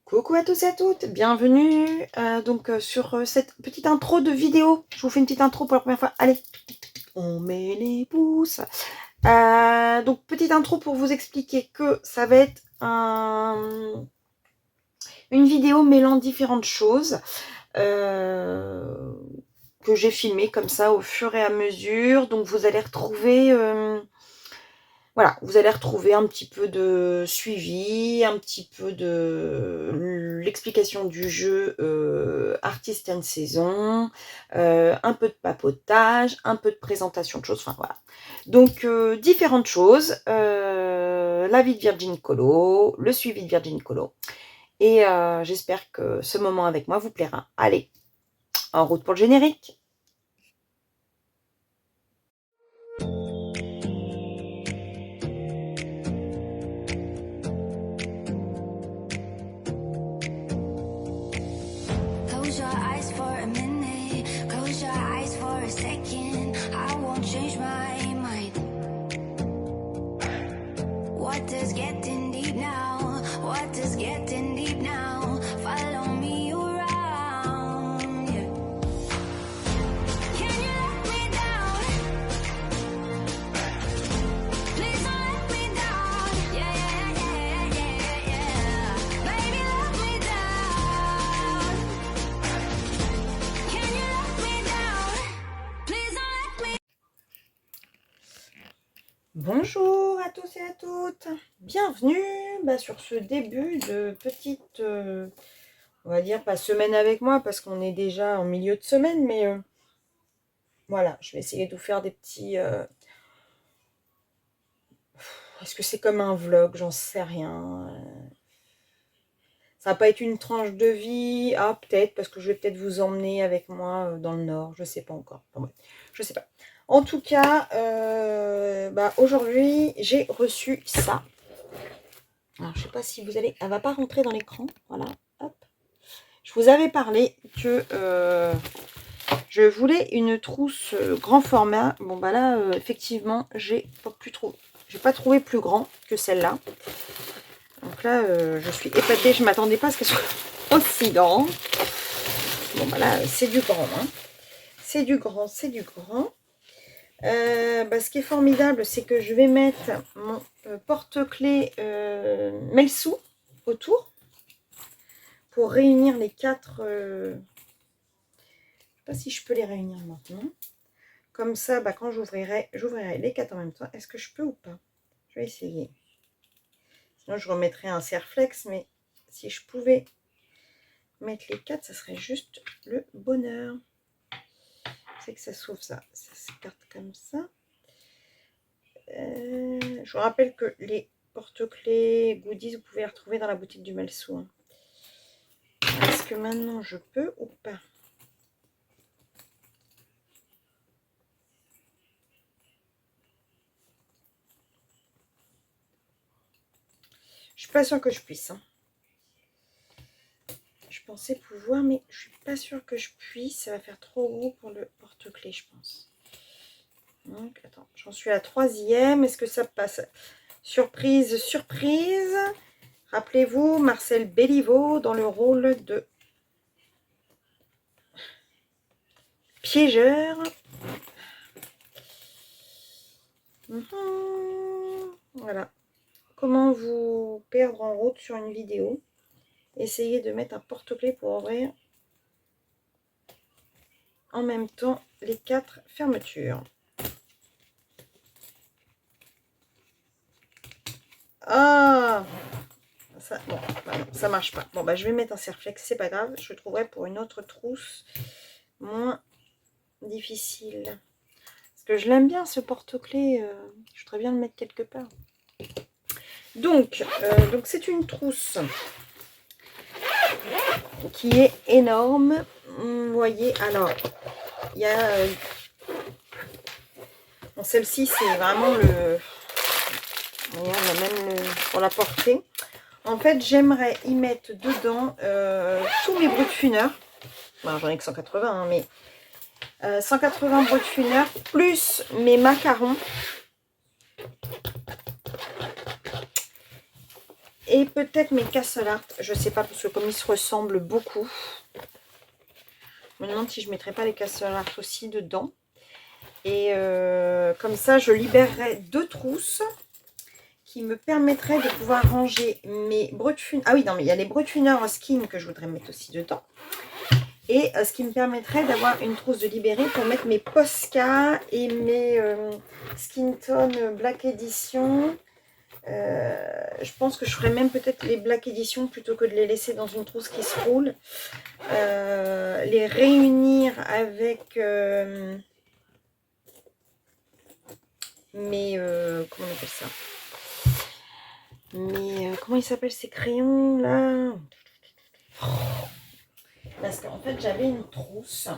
Coucou à tous et à toutes, bienvenue sur cette petite intro de vidéo. Je vous fais une petite intro pour la première fois. Allez, on met les pouces. Donc petite intro pour vous expliquer que ça va être une vidéo mêlant différentes choses que j'ai filmées comme ça au fur et à mesure. Donc vous allez retrouver... Voilà, vous allez retrouver un petit peu de suivi, un petit peu de l'explication du jeu Artist and Saison, un peu de papotage, un peu de présentation de choses, enfin voilà. Donc différentes choses, la vie de Virgin Colo, le suivi de Virgin Colo. Et j'espère que ce moment avec moi vous plaira. Allez, en route pour le générique. Close your eyes for a minute, close your eyes for a second. I won't change my mind. What does getting deep now? What does getting deep now? Follow me around, yeah. Can you let me down? Please don't let me down. Yeah, yeah, yeah, yeah, yeah. Baby, let me down. Can you let me down? Please don't let me. Bonjour à tous et à toutes, bienvenue sur ce début de petite, on va dire pas semaine avec moi parce qu'on est déjà en milieu de semaine, mais voilà, je vais essayer de vous faire des petits... Est-ce que c'est comme un vlog? J'en sais rien. Ça va pas être une tranche de vie, ah peut-être, parce que je vais peut-être vous emmener avec moi dans le nord, je sais pas encore, enfin, bref, je sais pas. En tout cas, aujourd'hui, j'ai reçu ça. Alors, je sais pas si vous allez... Elle va pas rentrer dans l'écran. Voilà, hop. Je vous avais parlé que je voulais une trousse grand format. Bon, bah là, effectivement, j'ai pas trouvé plus grand que celle-là. Donc là, je suis épatée. Je m'attendais pas à ce qu'elle soit aussi grande. Bon, bah là, c'est du grand. Hein. C'est du grand, c'est du grand. Ce qui est formidable, c'est que je vais mettre mon porte-clés Melsou autour pour réunir les quatre. Je ne sais pas si je peux les réunir maintenant. Comme ça, quand j'ouvrirai les quatre en même temps. Est-ce que je peux ou pas? Je vais essayer. Sinon, je remettrai un serre-flex, mais si je pouvais mettre les quatre, ça serait juste le bonheur. C'est que ça s'ouvre, ça s'écarte comme ça. Je vous rappelle que les porte-clés goodies, vous pouvez les retrouver dans la boutique du Melsou. Hein. Est-ce que maintenant je peux ou pas? Je suis pas sûre que je puisse. Hein. Je pensais pouvoir, mais je suis pas sûre que je puisse. Ça va faire trop gros pour le porte-clés, je pense. Donc, attends, j'en suis à la troisième. Est-ce que ça passe? Surprise, surprise. Rappelez-vous, Marcel Béliveau dans le rôle de piégeur. Voilà. Comment vous perdre en route sur une vidéo. Essayez de mettre un porte-clés pour ouvrir en même temps les quatre fermetures. Ah, ça, bon, non, ça marche pas. Bon, je vais mettre un serre-flex, c'est pas grave. Je le trouverai pour une autre trousse moins difficile. Parce que je l'aime bien ce porte-clés. Je voudrais bien le mettre quelque part. Donc c'est une trousse qui est énorme. Vous voyez, alors, il y a... bon, celle-ci, c'est vraiment le... Regarde, même pour la portée. En fait, j'aimerais y mettre dedans tous mes brutfuneurs. Bon, j'en ai que 180, hein, mais 180 brutfuneurs plus mes macarons. Et peut-être mes castle art, je sais pas, parce que comme ils se ressemblent beaucoup, je me demande si je ne mettrais pas les castle art aussi dedans. Et comme ça, je libérerai 2 trousses qui me permettraient de pouvoir ranger mes brut-funeurs. Ah oui, non, mais il y a les brut-funeurs skin que je voudrais mettre aussi dedans. Et ce qui me permettrait d'avoir une trousse de libéré pour mettre mes Posca et mes Skin Tone Black Edition. Je pense que je ferais même peut-être les Black Edition plutôt que de les laisser dans une trousse qui se roule. Les réunir avec mes... comment on appelle ça? Mais comment ils s'appellent ces crayons là? Parce qu'en fait j'avais une trousse.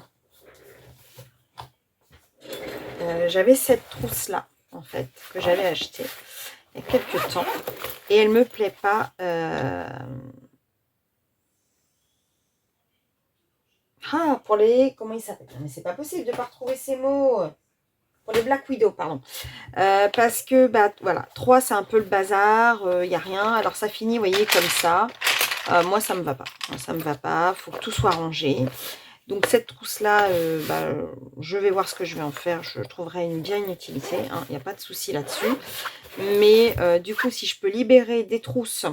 J'avais cette trousse là en fait que j'avais achetée il y a quelques temps. Et elle me plaît pas. Ah, pour les... Comment ils s'appellent? Mais c'est pas possible de ne pas retrouver ces mots. Pour les Black Widow, pardon. Parce que, bah, voilà, 3, c'est un peu le bazar. Il n'y a rien. Alors, ça finit, vous voyez, comme ça. Moi, ça me va pas. Ça me va pas. Il faut que tout soit rangé. Donc, cette trousse-là, bah, je vais voir ce que je vais en faire. Je trouverai bien une utilité. Hein. Il n'y a pas de souci là-dessus. Mais, du coup, si je peux libérer des trousses...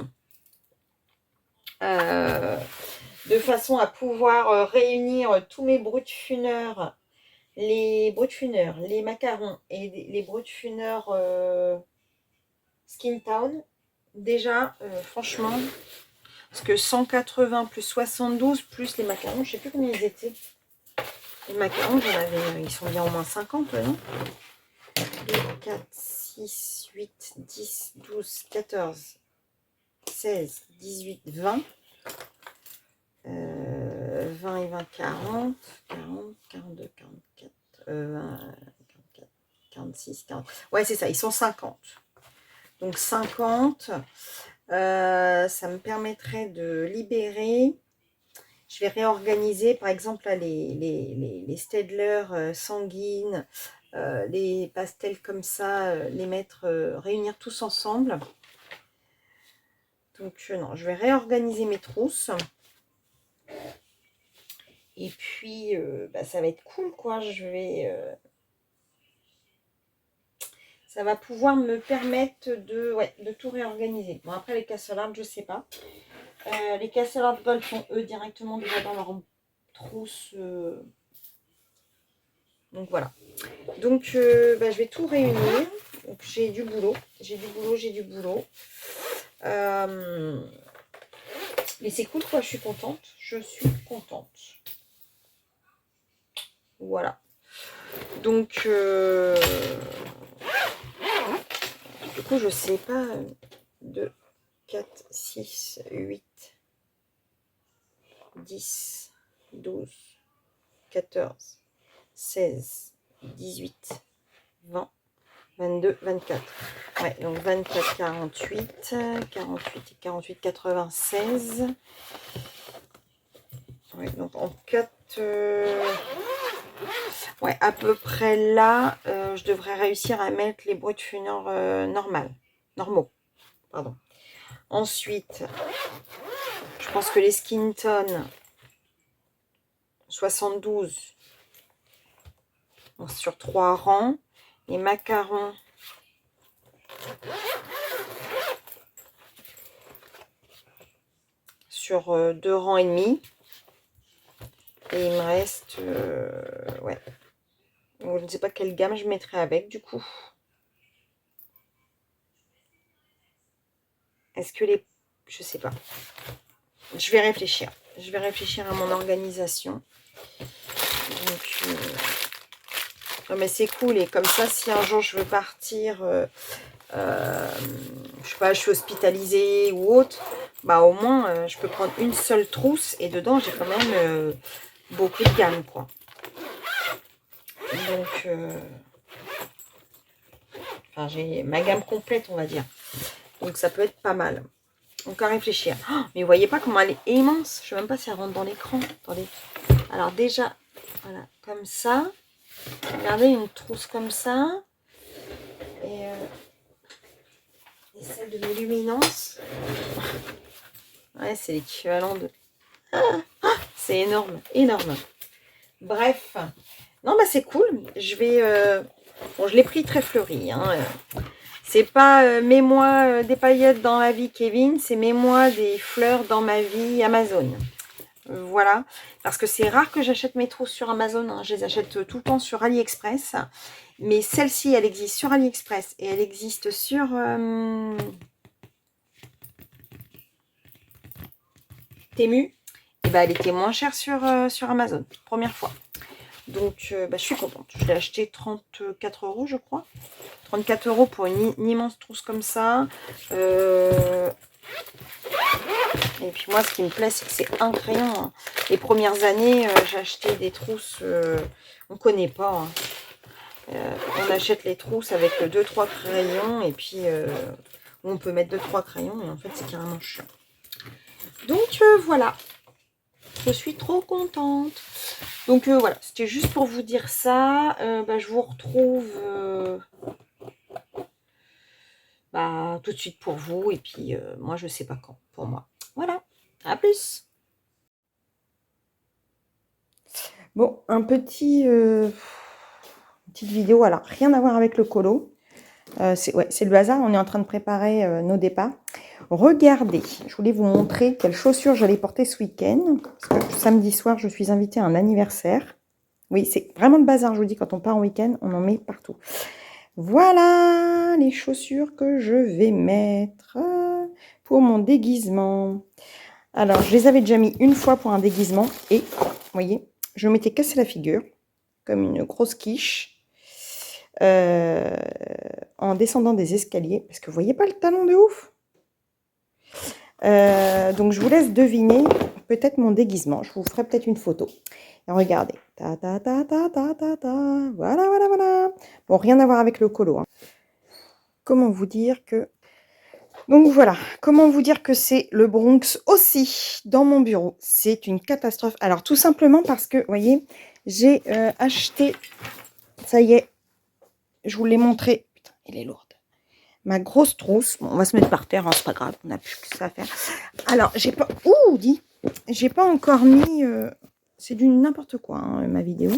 de façon à pouvoir réunir tous mes brut-funeurs, les macarons et les brut-funeurs Skin Town. Déjà, franchement, parce que 180 plus 72 plus les macarons, je sais plus combien ils étaient. Les macarons, j'en avais, ils sont bien au moins 50, non? 2, 4, 6, 8, 10, 12, 14, 16, 18, 20. 20 et 20, 40, 40, 42, 44, 20, 44, 46, 40. Ouais, c'est ça, ils sont 50. Donc 50, ça me permettrait de libérer. Je vais réorganiser, par exemple, là, les Staedtler sanguines, les pastels comme ça, les mettre, réunir tous ensemble. Donc, non, je vais réorganiser mes trousses. Et puis, bah, ça va être cool, quoi. Ça va pouvoir me permettre de tout réorganiser. Bon, après, les castle art, je sais pas. Les castle art gold sont, eux, directement déjà dans leur trousse. Donc, voilà. Donc, bah, je vais tout réunir. Donc, j'ai du boulot. J'ai du boulot. Mais c'est cool, quoi. Je suis contente. Voilà. Donc, du coup, je sais pas. 2, 4, 6, 8, 10, 12, 14, 16, 18, 20, 22, 24. Ouais, donc 24, 48, 48 et 48, 96. Ouais, donc en 4... ouais, à peu près là, je devrais réussir à mettre les brut-funeurs normaux. Pardon. Ensuite, je pense que les Skin Tone 72 bon, sur 3 rangs. Les macarons sur 2 rangs et demi. Et il me reste... ouais. Je ne sais pas quelle gamme je mettrai avec, du coup. Est-ce que les... Je sais pas. Je vais réfléchir. Je vais réfléchir à mon organisation. Donc... non, mais c'est cool. Et comme ça, si un jour je veux partir... je sais pas, je suis hospitalisée ou autre, bah au moins je peux prendre une seule trousse et dedans j'ai quand même beaucoup de gamme, quoi. Donc enfin, j'ai ma gamme complète, on va dire. Donc ça peut être pas mal. Donc à réfléchir. Oh, mais vous voyez pas comment elle est immense. Je sais même pas si elle rentre dans l'écran. Attendez. Alors déjà, voilà, comme ça. Regardez, une trousse comme ça. Et Et celle de mes luminances. Ouais, c'est l'équivalent de... c'est énorme, énorme. Bref. Non, bah c'est cool. Je vais... Bon, je l'ai pris très fleuri. Hein. C'est pas mets-moi des paillettes dans ma vie, Kevin. C'est mets-moi des fleurs dans ma vie, Amazon. Voilà. Parce que c'est rare que j'achète mes trousses sur Amazon. Hein. Je les achète tout le temps sur AliExpress. Mais celle-ci, elle existe sur AliExpress. Et elle existe sur... Temu. Et bah, elle était moins chère sur Amazon. Première fois. Donc, bah, je suis contente. Je l'ai acheté 34 €, je crois. 34 € pour une immense trousse comme ça. Et puis moi, ce qui me plaît, c'est que c'est un crayon. Hein. Les premières années, j'ai acheté des trousses, on ne connaît pas. Hein. On achète les trousses avec 2-3 crayons. Et puis, on peut mettre 2-3 crayons. Et en fait, c'est carrément chiant. Donc, voilà. Je suis trop contente. Donc, voilà. C'était juste pour vous dire ça. Bah, je vous retrouve... tout de suite pour vous. Et puis, moi, je sais pas quand. Pour moi. Voilà. À plus. Bon, petite vidéo. Alors, rien à voir avec le colo. C'est le hasard. On est en train de préparer nos départs. Regardez, je voulais vous montrer quelles chaussures j'allais porter ce week-end. Parce que samedi soir, je suis invitée à un anniversaire. Oui, c'est vraiment le bazar. Je vous dis, quand on part en week-end, on en met partout. Voilà les chaussures que je vais mettre pour mon déguisement. Alors, je les avais déjà mis une fois pour un déguisement. Et, vous voyez, je m'étais cassé la figure, comme une grosse quiche, en descendant des escaliers. Parce que vous voyez pas le talon de ouf. Donc, je vous laisse deviner peut-être mon déguisement. Je vous ferai peut-être une photo. Et regardez. Ta, ta, ta, ta, ta, ta, ta. Voilà, voilà, voilà. Bon, rien à voir avec le colo. Hein. Comment vous dire que... Donc voilà, comment vous dire que c'est le Bronx aussi dans mon bureau. C'est une catastrophe. Alors tout simplement parce que, vous voyez, j'ai acheté, ça y est, je vous l'ai montré. Putain, elle est lourde. Ma grosse trousse. Bon, on va se mettre par terre, hein, c'est pas grave, on n'a plus que ça à faire. Alors, j'ai pas... Ouh, dis, j'ai pas encore mis... c'est du n'importe quoi, hein, ma vidéo.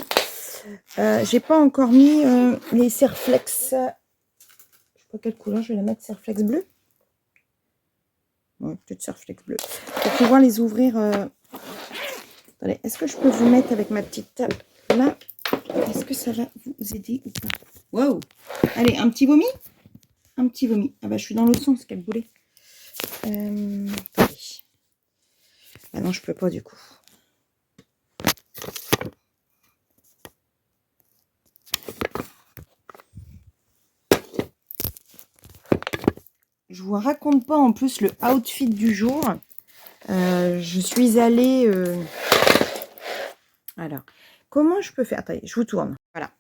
J'ai pas encore mis les Serflex. Je sais pas quelle couleur, je vais la mettre Serflex bleu. Ouais, peut-être Serflex bleu. Pour pouvoir les ouvrir. Attendez, est-ce que je peux vous mettre avec ma petite table là? Est-ce que ça va vous aider ou pas? Waouh! Allez, un petit vomi? Un petit vomi. Ah bah, je suis dans l'autre sens, quel boulet. Attendez. Ah non, je peux pas du coup. Je vous raconte pas en plus le outfit du jour. Je suis allée... Alors, comment je peux faire? Attendez, je vous tourne. Voilà.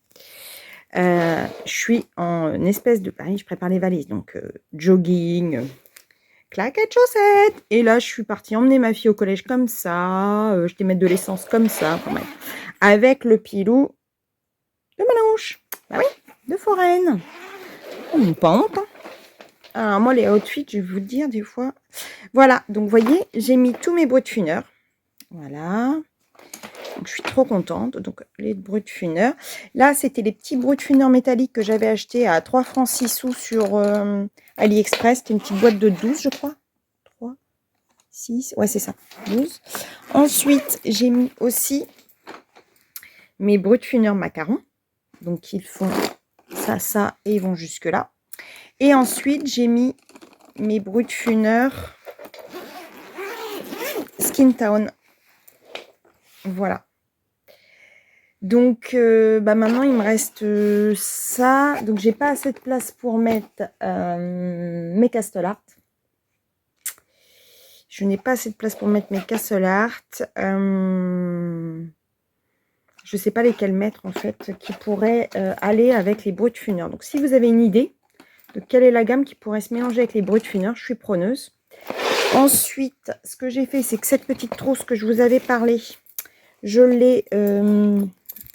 Je suis en espèce de... Pareil, je prépare les valises. Donc, jogging, claquettes, chaussettes. Et là, je suis partie emmener ma fille au collège comme ça. Je vais mettre de l'essence comme ça. Enfin, bref. Avec le pilou de Malanche. Bah oui, de Foraine. Pas honte, hein. Alors, moi, les outfits, je vais vous dire des fois. Voilà, donc, vous voyez, j'ai mis tous mes bruits de funeur. Voilà. Donc, je suis trop contente. Donc, les bruits de funeur. Là, c'était les petits bruits de funeur métalliques que j'avais achetés à 3 francs 6 sous sur AliExpress. C'était une petite boîte de 12, je crois. 3, 6, ouais, c'est ça, 12. Ensuite, j'ai mis aussi mes bruits de funeur macarons. Donc, ils font ça, et ils vont jusque là. Et ensuite, j'ai mis mes bruits de funeur Skin Town. Voilà. Donc, maintenant, il me reste ça. Donc, j'ai pas assez de place pour mettre mes Castle Art. Je n'ai pas assez de place pour mettre mes Castle Art. Je ne sais pas lesquels mettre, en fait, qui pourraient aller avec les bruits de funeur. Donc, si vous avez une idée de quelle est la gamme qui pourrait se mélanger avec les bruits de funeur, je suis preneuse. Ensuite, ce que j'ai fait, c'est que cette petite trousse que je vous avais parlé, je l'ai...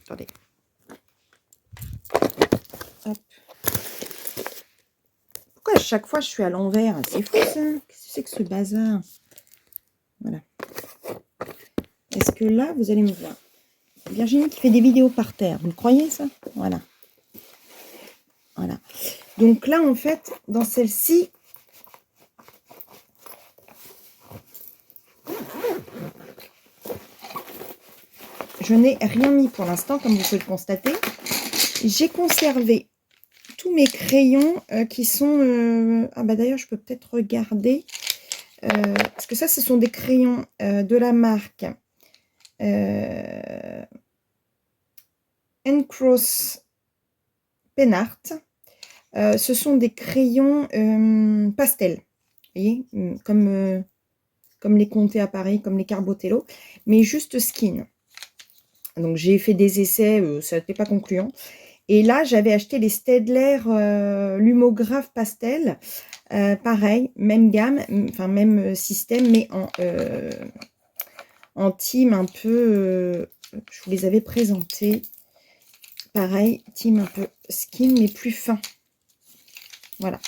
attendez. Hop. Pourquoi à chaque fois je suis à l'envers? C'est fou ça. Qu'est-ce que c'est que ce bazar? Voilà. Est-ce que là, vous allez me voir? Virginie qui fait des vidéos par terre. Vous le croyez ça? Voilà. Voilà. Donc là, en fait, dans celle-ci, je n'ai rien mis pour l'instant, comme vous pouvez le constater. J'ai conservé tous mes crayons qui sont... Ah bah d'ailleurs, je peux peut-être regarder. Parce que ça, ce sont des crayons de la marque Encross Pen Art. Ce sont des crayons pastel. Vous voyez, comme les Conté à Paris, comme les Carbotello, mais juste skin. Donc j'ai fait des essais, ça n'était pas concluant. Et là, j'avais acheté les Staedtler Lumograph Pastel. Pareil, même gamme, enfin même système, mais en team un peu... je vous les avais présentés. Pareil, team un peu skin, mais plus fin. Voilà.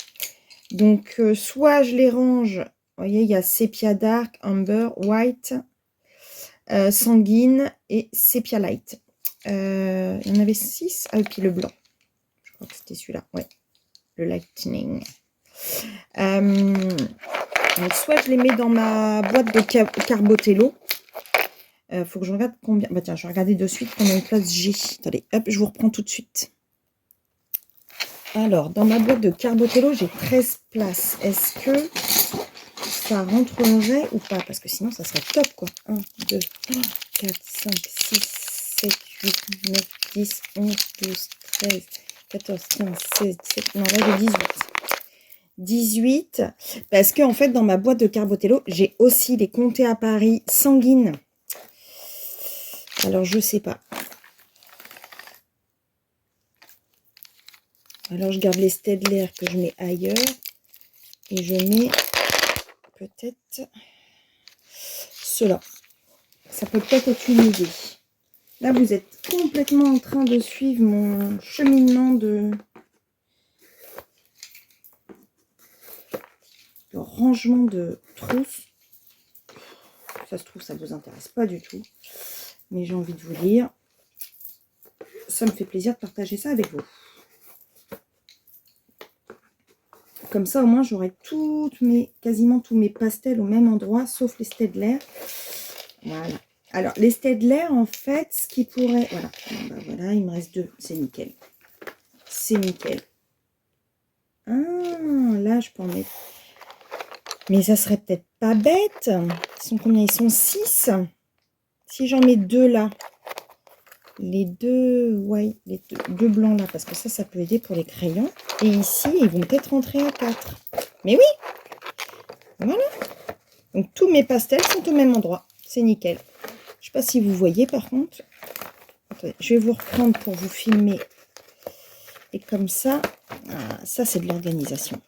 Donc, soit je les range... Vous voyez, il y a Sepia Dark, Amber, White, Sanguine et Sepia Light. Il y en avait 6. Ah, et puis le blanc. Je crois que c'était celui-là. Ouais. Le Lightning. Donc, soit je les mets dans ma boîte de Carbotello. Faut que je regarde combien... Bah tiens, je vais regarder de suite combien de places j'ai. Attendez, hop, je vous reprends tout de suite. Alors, dans ma boîte de Carbotello, j'ai 13 places. Est-ce que ça rentrerait ou pas? Parce que sinon, ça serait top, quoi. 1, 2, 3, 4, 5, 6, 7, 8, 9, 10, 11, 12, 13, 14, 15, 16, 17... Non, là, j'ai 18. 18, parce que en fait, dans ma boîte de Carbotello, j'ai aussi les Conté à Paris sanguines. Alors, je sais pas. Alors, je garde les Staedtler que je mets ailleurs. Et je mets peut-être cela. Ça peut peut-être être une idée. Là, vous êtes complètement en train de suivre mon cheminement de rangement de trousses. Ça se trouve, ça ne vous intéresse pas du tout. Mais j'ai envie de vous dire, ça me fait plaisir de partager ça avec vous. Comme ça, au moins, j'aurai quasiment tous mes pastels au même endroit, sauf les Staedtler. Voilà. Alors, les Staedtler, en fait, ce qui pourrait... Voilà. Bon, bah, voilà, il me reste 2. C'est nickel. C'est nickel. Ah, là, je peux en mettre... Mais ça serait peut-être pas bête. Ils sont combien? Ils sont 6. Si j'en mets 2 là, les deux blancs là, parce que ça peut aider pour les crayons. Et ici, ils vont peut-être rentrer à 4. Mais oui! Voilà. Donc, tous mes pastels sont au même endroit. C'est nickel. Je ne sais pas si vous voyez, par contre. Attendez, je vais vous reprendre pour vous filmer. Et comme ça, ça, c'est de l'organisation.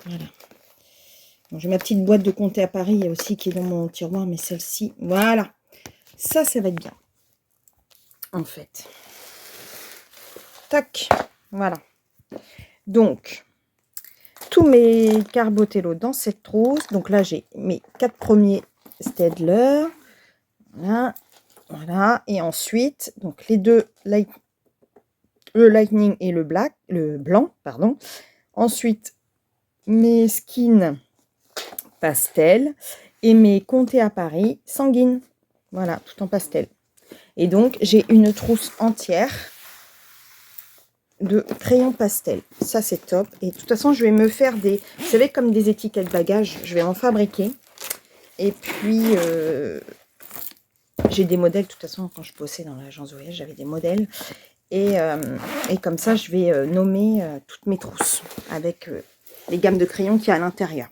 Voilà. Bon, j'ai ma petite boîte de Conté à Paris aussi qui est dans mon tiroir, mais celle-ci, voilà. Ça va être bien. En fait. Tac. Voilà. Donc, tous mes Carbotello dans cette trousse. Donc là, j'ai mes 4 premiers Staedtler. Voilà. Voilà. Et ensuite, donc les deux, le Lightning et le blanc, pardon. Ensuite, mes skins pastel et mes Conté à Paris sanguines. Voilà, tout en pastel. Et donc, j'ai une trousse entière de crayons pastel. Ça, c'est top. Et de toute façon, je vais me faire des... Vous savez, comme des étiquettes bagages, je vais en fabriquer. Et puis, j'ai des modèles. De toute façon, quand je bossais dans l'agence voyage, j'avais des modèles. Et comme ça, je vais nommer toutes mes trousses avec les gammes de crayons qu'il y a à l'intérieur.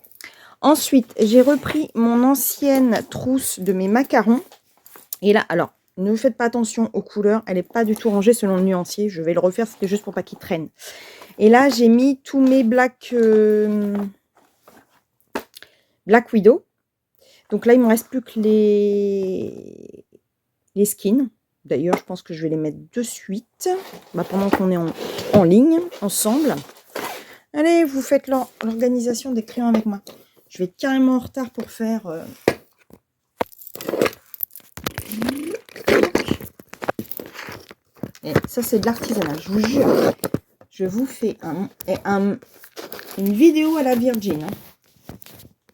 Ensuite, j'ai repris mon ancienne trousse de mes macarons. Et là, alors, ne faites pas attention aux couleurs. Elle n'est pas du tout rangée selon le nuancier. Je vais le refaire, c'était juste pour pas qu'il traîne. Et là, j'ai mis tous mes Black Widow. Donc là, il ne me reste plus que les skins. D'ailleurs, je pense que je vais les mettre de suite. Pendant qu'on est en ligne, ensemble. Allez, vous faites l'organisation des crayons avec moi. Je vais être carrément en retard pour faire... Et ça, c'est de l'artisanat, je vous jure. Je vous fais une vidéo à la Virgin. Hein.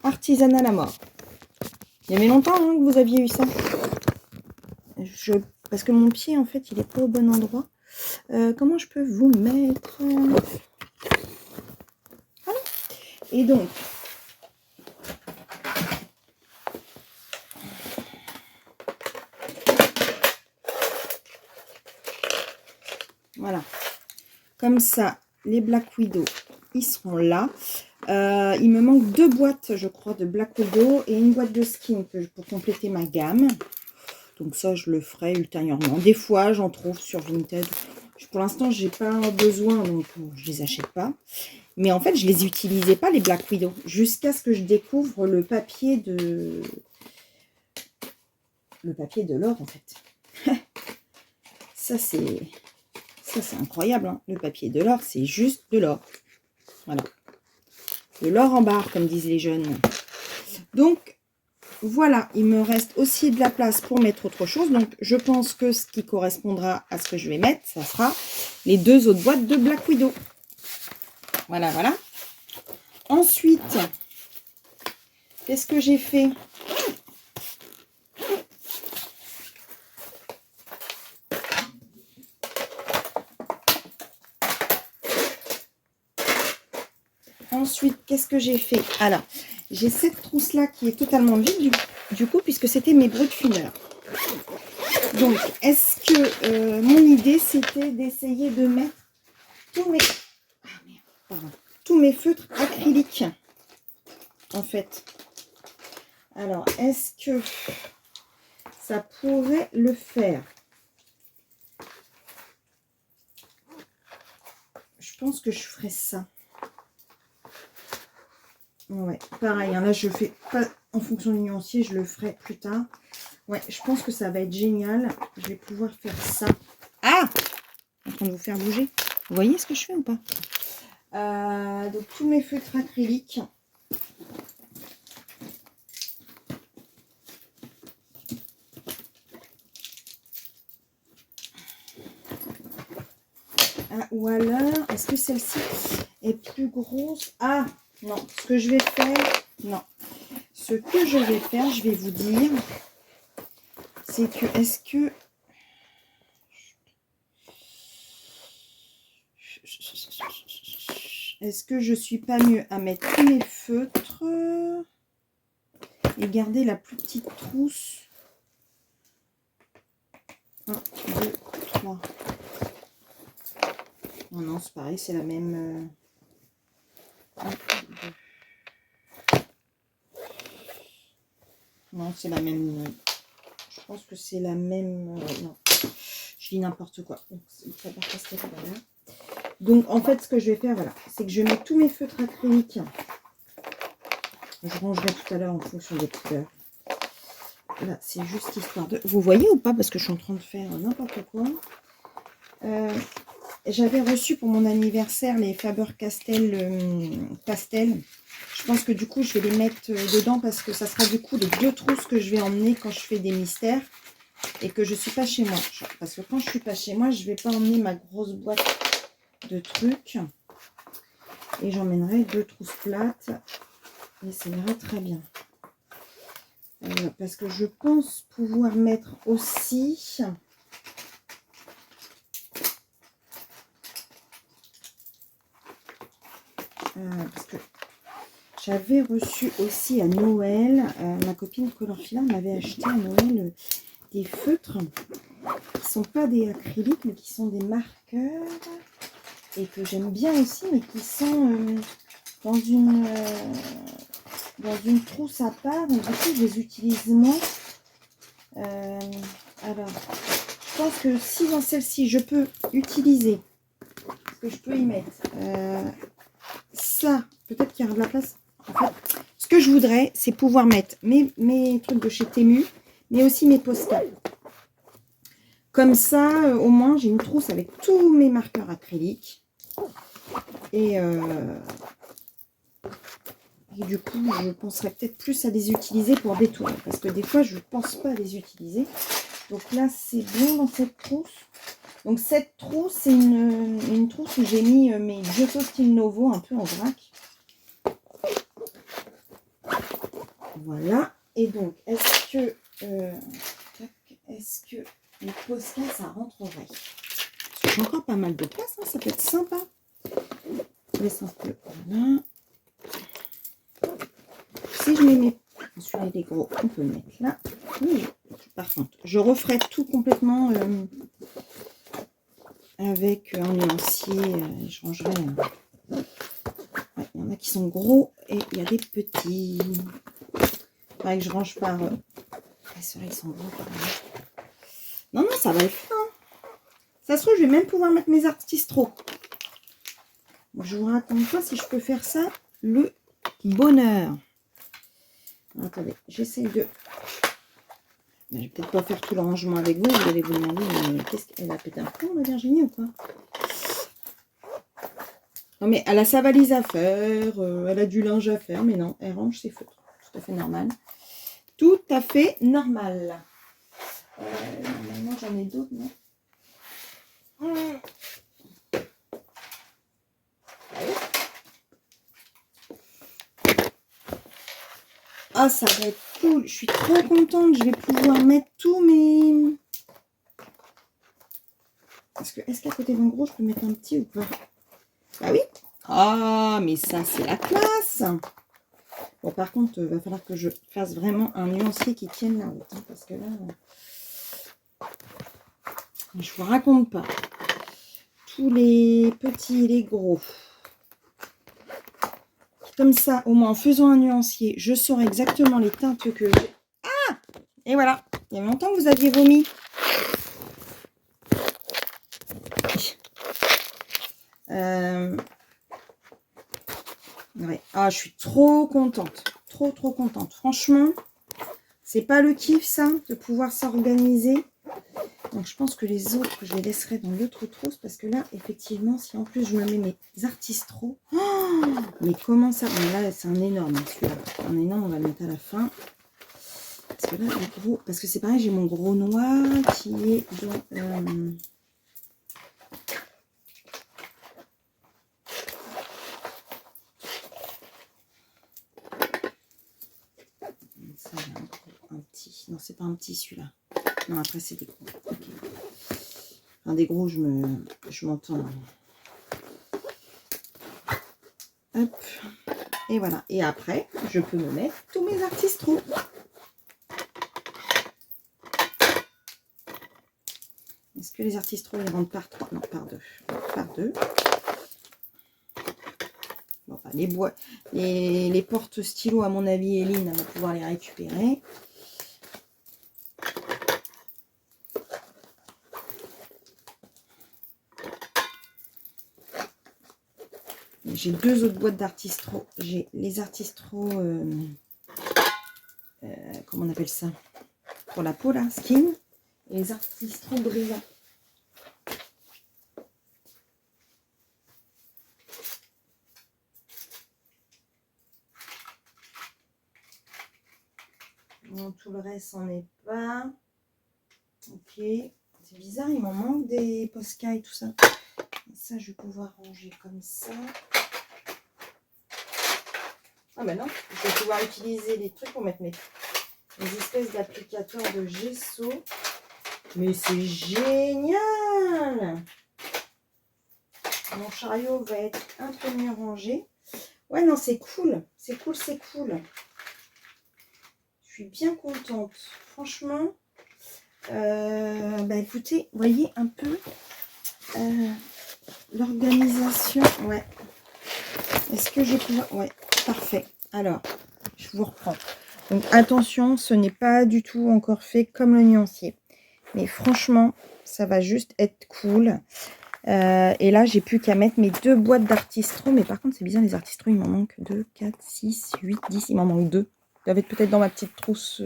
Artisanat à la mort. Il y avait longtemps hein, que vous aviez eu ça. Parce que mon pied, en fait, il n'est pas au bon endroit. Comment je peux vous mettre... Voilà. Et donc... Voilà. Comme ça, les Black Widow, ils seront là. Il me manque 2 boîtes, je crois, de Black Widow et une boîte de skin pour compléter ma gamme. Donc ça, je le ferai ultérieurement. Des fois, j'en trouve sur Vinted. Pour l'instant, j'ai pas besoin, donc je les achète pas. Mais en fait, je les utilisais pas, les Black Widow, jusqu'à ce que je découvre le papier de... Le papier de l'or, en fait. Ça, c'est incroyable. Hein. Le papier de l'or, c'est juste de l'or. Voilà. De l'or en barre, comme disent les jeunes. Donc, voilà. Il me reste aussi de la place pour mettre autre chose. Donc, je pense que ce qui correspondra à ce que je vais mettre, ça sera les 2 autres boîtes de Black Widow. Voilà, voilà. Ensuite, qu'est-ce que j'ai fait ? Ensuite, qu'est-ce que j'ai fait? Alors, j'ai cette trousse-là qui est totalement vide, du coup, puisque c'était mes brutes fineurs. Donc, est-ce que mon idée, c'était d'essayer de mettre tous mes feutres acryliques, en fait. Alors, est-ce que ça pourrait le faire? Je pense que je ferais ça. Ouais, pareil, hein, là je fais pas en fonction du nuancier, je le ferai plus tard. Ouais, je pense que ça va être génial. Je vais pouvoir faire ça. Ah! En train de vous faire bouger. Vous voyez ce que je fais ou pas? Donc tous mes feutres acryliques. Ah, ou alors, est-ce que celle-ci est plus grosse? Ah! Non, ce que je vais faire, non. Ce que je vais faire, je vais vous dire, c'est que, est-ce que je suis pas mieux à mettre tous mes feutres et garder la plus petite trousse? 1, 2, 3. Non, non, c'est pareil, c'est la même... 1, 2. Non, c'est la même. Je pense que c'est la même. Non, je dis n'importe quoi. Donc, en fait, ce que je vais faire, voilà, c'est que je mets tous mes feutres acryliques. Je rangerai tout à l'heure en fonction des couleurs. Là, c'est juste histoire de... Vous voyez ou pas? Parce que je suis en train de faire n'importe quoi. J'avais reçu pour mon anniversaire les Faber-Castell pastel. Je pense que du coup, je vais les mettre dedans parce que ça sera du coup les 2 trousses que je vais emmener quand je fais des mystères et que je suis pas chez moi. Parce que quand je suis pas chez moi, je vais pas emmener ma grosse boîte de trucs. Et j'emmènerai 2 trousses plates. Et ça ira très bien. Parce que je pense pouvoir mettre aussi... parce que j'avais reçu aussi à Noël, ma copine Colorfila m'avait acheté à Noël des feutres qui ne sont pas des acryliques mais qui sont des marqueurs et que j'aime bien aussi mais qui sont dans une trousse à part. Donc du coup je les utilise moins. Alors je pense que si dans celle-ci je peux utiliser ce que je peux y mettre ça, peut-être qu'il y aura de la place. En fait, ce que je voudrais, c'est pouvoir mettre mes trucs de chez Temu, mais aussi mes postales. Comme ça, au moins, j'ai une trousse avec tous mes marqueurs acryliques. Et du coup, je penserais peut-être plus à les utiliser pour détourer. Parce que des fois, je ne pense pas à les utiliser. Donc là, c'est bien dans cette trousse. Donc cette trousse, c'est une trousse où j'ai mis mes Giotto Style Novo un peu en vrac. Voilà. Et donc, est-ce que les Posca, ça rentrerait? J'ai encore pas mal de place, hein, ça peut être sympa. Je laisse un peu. Voilà. Si je mets mes... Celui-là, il est gros, on peut le mettre là. Oui. Par contre, je referai tout complètement avec un nuancier. Je rangerai... Ouais, il y en a qui sont gros et il y a des petits. Faudrait que je range par... ceux-là, ils sont gros. Non, non, ça va être fin. Ça se trouve, je vais même pouvoir mettre mes artistros. Je vous raconte pas si je peux faire ça. Le bonheur. Attendez, j'essaye de... Je vais peut-être pas faire tout le rangement avec vous. Vous allez vous demander, mais qu'est-ce qu'elle a pété un plomb, la Virginie, ou quoi? Non, mais elle a sa valise à faire. Elle a du linge à faire. Mais non, elle range ses feutres. Tout à fait normal. Tout à fait normal. Normalement, j'en ai d'autres, non? Ah, ça va être cool. Je suis trop contente. Je vais pouvoir mettre tous mes... Est-ce qu'à côté d'un gros, je peux mettre un petit ou pas? Ah oui. Ah, mais ça, c'est la classe. Bon, par contre, il va falloir que je fasse vraiment un nuancier qui tienne la route. Hein, parce que là, je vous raconte pas. Tous les petits et les gros. Comme ça, au moins en faisant un nuancier, je saurai exactement les teintes que j'ai. Ah! Et voilà. Il y a longtemps que vous aviez vomi. Ouais. Ah, je suis trop contente. Trop, trop contente. Franchement, c'est pas le kiff, ça, de pouvoir s'organiser. Donc, je pense que les autres, je les laisserai dans l'autre trousse. Parce que là, effectivement, si en plus, je me mets mes artistros. Oh, mais comment ça? Mais là, c'est un énorme, celui-là. Un énorme, on va le mettre à la fin. Parce que là, le gros... Parce que c'est pareil, j'ai mon gros noir qui est dans... Ça, un petit. Non, c'est pas un petit, celui-là. Non, après, c'est des gros. Okay. Enfin, des gros, je m'entends. Hop. Et voilà. Et après, je peux me mettre tous mes artistros. Est-ce que les artistros, ils rentrent par 3? Non, par 2. Par 2. Bon, enfin, les portes stylo, à mon avis, Eline, elle va pouvoir les récupérer. J'ai deux autres boîtes d'artistros. J'ai les artistros, comment on appelle ça? Pour la peau, là, skin. Et les artistros brillants. Non, tout le reste, on n'est pas. Ok. C'est bizarre, il m'en manque des Posca et tout ça. Ça, je vais pouvoir ranger comme ça. Ah ben non, je vais pouvoir utiliser les trucs pour mettre mes espèces d'applicateurs de gesso. Mais c'est génial! Mon chariot va être un peu mieux rangé. Ouais, non, c'est cool. C'est cool, c'est cool. Je suis bien contente. Franchement, bah écoutez, voyez un peu l'organisation. Ouais. Est-ce que je peux... Ouais, parfait. Alors, je vous reprends. Donc, attention, ce n'est pas du tout encore fait comme le nuancier. Mais franchement, ça va juste être cool. Et là, j'ai plus qu'à mettre mes deux boîtes d'artistros. Mais par contre, c'est bizarre, les artistros, il m'en manque 2, 4, 6, 8, 10. Il m'en manque 2. Ils doivent être peut-être dans ma petite trousse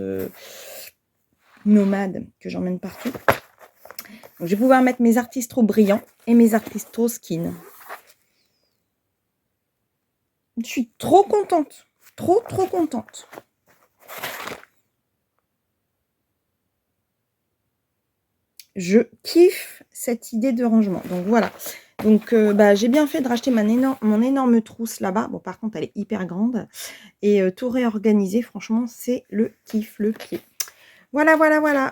nomade que j'emmène partout. Donc, je vais pouvoir mettre mes artistros brillants et mes artistros skin. Je suis trop contente. Trop contente. Je kiffe cette idée de rangement. Donc voilà. Donc j'ai bien fait de racheter mon énorme trousse là-bas. Bon, par contre, elle est hyper grande. Et tout réorganiser, franchement, c'est le kiff, le pied. Voilà.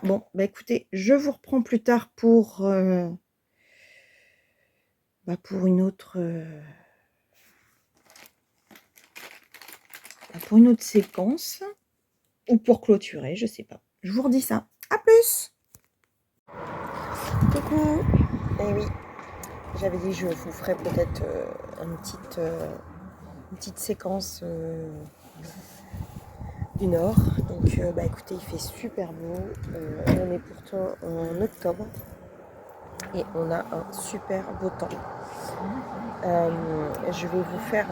Bon, écoutez, je vous reprends plus tard pour une autre... pour une autre séquence. Ou pour clôturer, je sais pas. Je vous redis ça. À plus! Coucou! Eh oui, j'avais dit je vous ferai peut-être une petite séquence du nord. Donc écoutez, il fait super beau. On est pourtant en octobre. Et on a un super beau temps. Je vais vous faire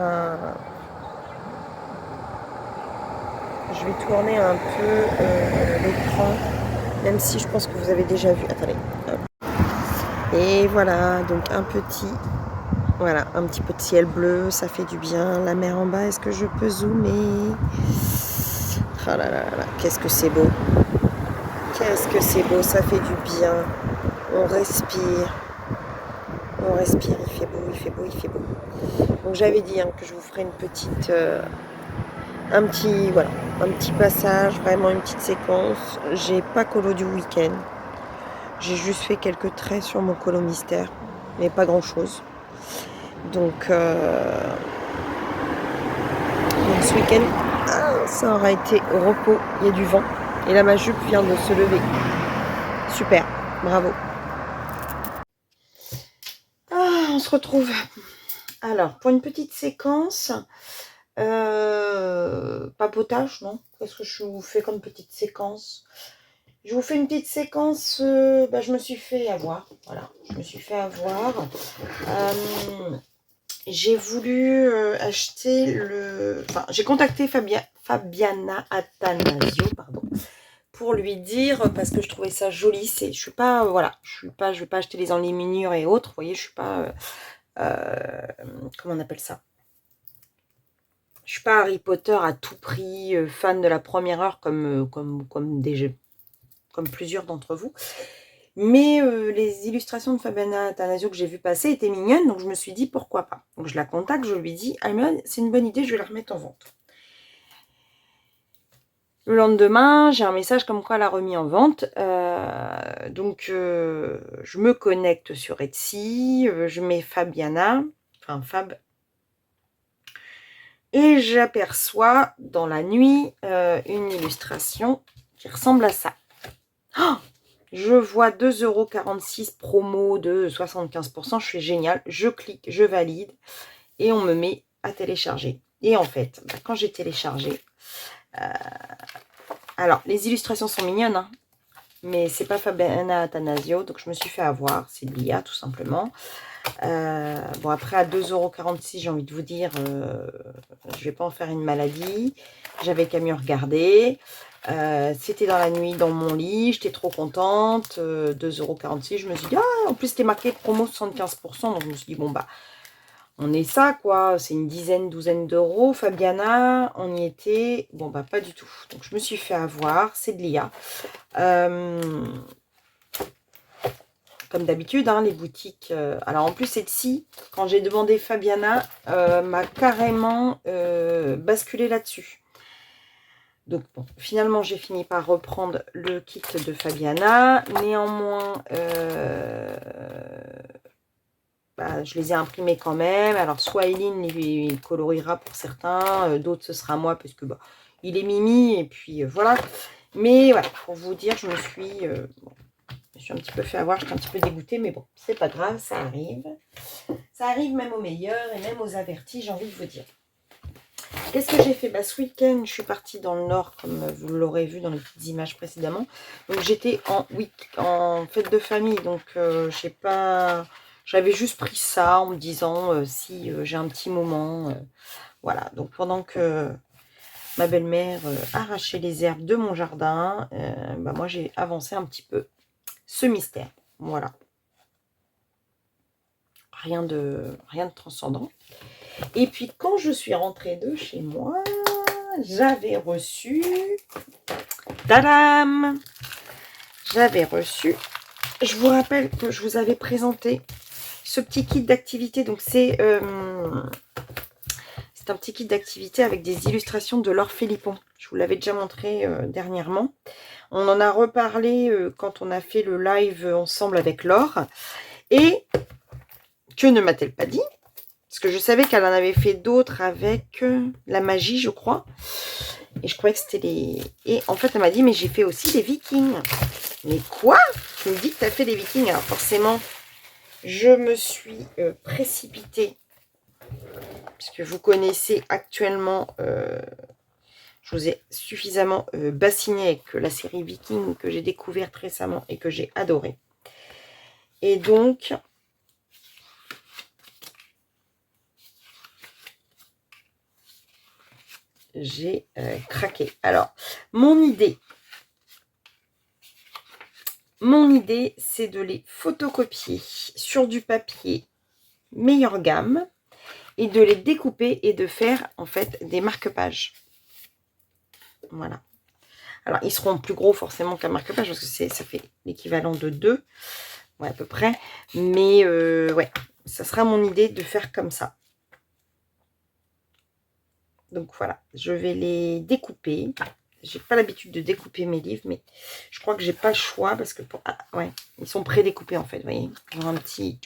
je vais tourner un peu l'écran. Même si je pense que vous avez déjà vu. Attendez. Hop. Et voilà, donc un petit peu de ciel bleu, ça fait du bien. La mer en bas, est-ce que je peux zoomer? Ah là là là, qu'est-ce que c'est beau. Qu'est-ce que c'est beau, ça fait du bien. On respire, il fait beau. Donc j'avais dit que je vous ferai une petite, un petit passage, vraiment une petite séquence. J'ai pas colo du week-end. J'ai juste fait quelques traits sur mon colo mystère, mais pas grand chose. Donc ce week-end, ça aura été au repos, il y a du vent. Et là ma jupe vient de se lever. Super, bravo. On se retrouve. Alors, pour une petite séquence, papotage, non? Qu'est-ce que je vous fais comme petite séquence? Je vous fais une petite séquence, je me suis fait avoir, voilà, j'ai voulu acheter j'ai contacté Fabiana Attanasio, pardon, pour lui dire, parce que je trouvais ça joli, je vais pas acheter les enluminures et autres, vous voyez, je suis pas, comment on appelle ça? Je suis pas Harry Potter à tout prix, fan de la première heure comme plusieurs d'entre vous. Mais les illustrations de Fabiana Attanasio que j'ai vu passer étaient mignonnes, donc je me suis dit pourquoi pas. Donc je la contacte, je lui dis, c'est une bonne idée, je vais la remettre en vente. Le lendemain, j'ai un message comme quoi elle a remis en vente. Donc je me connecte sur Etsy, je mets Fabiana, enfin Fab, et j'aperçois dans la nuit une illustration qui ressemble à ça. Oh, je vois 2,46 € promo de 75%. Je fais génial. Je clique, je valide et on me met à télécharger. Et en fait, quand j'ai téléchargé, alors les illustrations sont mignonnes, hein, mais c'est pas Fabiana Attanasio, donc je me suis fait avoir. C'est de l'IA tout simplement. Bon, après à 2,46 €, j'ai envie de vous dire, je vais pas en faire une maladie. J'avais qu'à mieux regarder. C'était dans la nuit dans mon lit, j'étais trop contente. 2,46 €, je me suis dit, en plus c'était marqué promo 75%, donc je me suis dit, bon on est ça quoi, c'est une douzaine d'euros. Fabiana, on y était, bon pas du tout. Donc je me suis fait avoir, c'est de l'IA. Comme d'habitude, les boutiques. Alors en plus, Etsy, quand j'ai demandé Fabiana, m'a carrément basculé là-dessus. Donc bon, finalement, j'ai fini par reprendre le kit de Fabiana. Néanmoins, je les ai imprimés quand même. Alors soit Eileen les coloriera pour certains, d'autres ce sera moi, puisque il est Mimi, et puis voilà. Mais voilà, pour vous dire, je me suis un petit peu fait avoir, j'étais un petit peu dégoûtée, mais bon, c'est pas grave, ça arrive. Ça arrive même aux meilleurs et même aux avertis, j'ai envie de vous dire. Qu'est-ce que j'ai fait? Ce week-end, je suis partie dans le nord, comme vous l'aurez vu dans les petites images précédemment. Donc j'étais en fête de famille, donc je sais pas, j'avais juste pris ça en me disant si j'ai un petit moment. Voilà, donc pendant que ma belle-mère arrachait les herbes de mon jardin, moi j'ai avancé un petit peu ce mystère. Voilà. Rien de transcendant. Et puis, quand je suis rentrée de chez moi, j'avais reçu... Tadam! J'avais reçu... Je vous rappelle que je vous avais présenté ce petit kit d'activité. Donc, c'est un petit kit d'activité avec des illustrations de Laure Philippon. Je vous l'avais déjà montré dernièrement. On en a reparlé quand on a fait le live ensemble avec Laure. Et que ne m'a-t-elle pas dit? Parce que je savais qu'elle en avait fait d'autres avec la magie, je crois. Et je croyais que c'était les... Et en fait, elle m'a dit, mais j'ai fait aussi des Vikings. Mais quoi? Tu me dis que tu as fait des Vikings? Alors forcément, je me suis précipitée. Puisque vous connaissez actuellement... je vous ai suffisamment bassiné avec la série Viking que j'ai découverte récemment et que j'ai adoré. Et donc... j'ai craqué. Alors, mon idée, c'est de les photocopier sur du papier meilleure gamme et de les découper et de faire en fait des marque-pages. Voilà. Alors, ils seront plus gros forcément qu'un marque-page parce que ça fait l'équivalent de 2, ouais, à peu près. Mais ouais, ça sera mon idée de faire comme ça. Donc voilà, je vais les découper. J'ai pas l'habitude de découper mes livres, mais je crois que j'ai pas le choix parce que ouais, ils sont pré-découpés en fait, vous voyez. Ils ont un petit...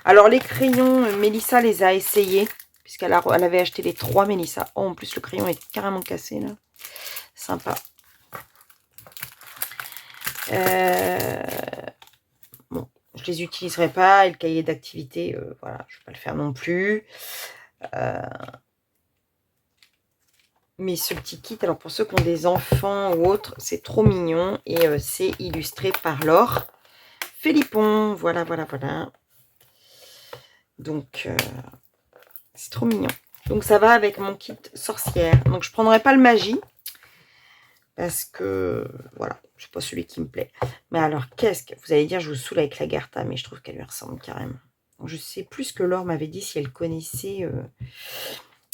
Alors les crayons, Mélissa les a essayés puisqu'elle avait acheté les 3 Mélissa. Oh, en plus le crayon est carrément cassé là. Sympa. Bon, je les utiliserai pas. Et le cahier d'activité, voilà, je vais pas le faire non plus. Mais ce petit kit, alors pour ceux qui ont des enfants ou autres, c'est trop mignon. Et c'est illustré par Laure Philippon. Voilà, voilà, voilà. Donc, c'est trop mignon. Donc, ça va avec mon kit sorcière. Donc, je ne prendrai pas le magie. Parce que, voilà, c'est pas celui qui me plaît. Mais alors, qu'est-ce que... Vous allez dire, je vous saoule avec l'Agartha, mais je trouve qu'elle lui ressemble carrément. Je sais plus ce que Laure m'avait dit, si elle connaissait...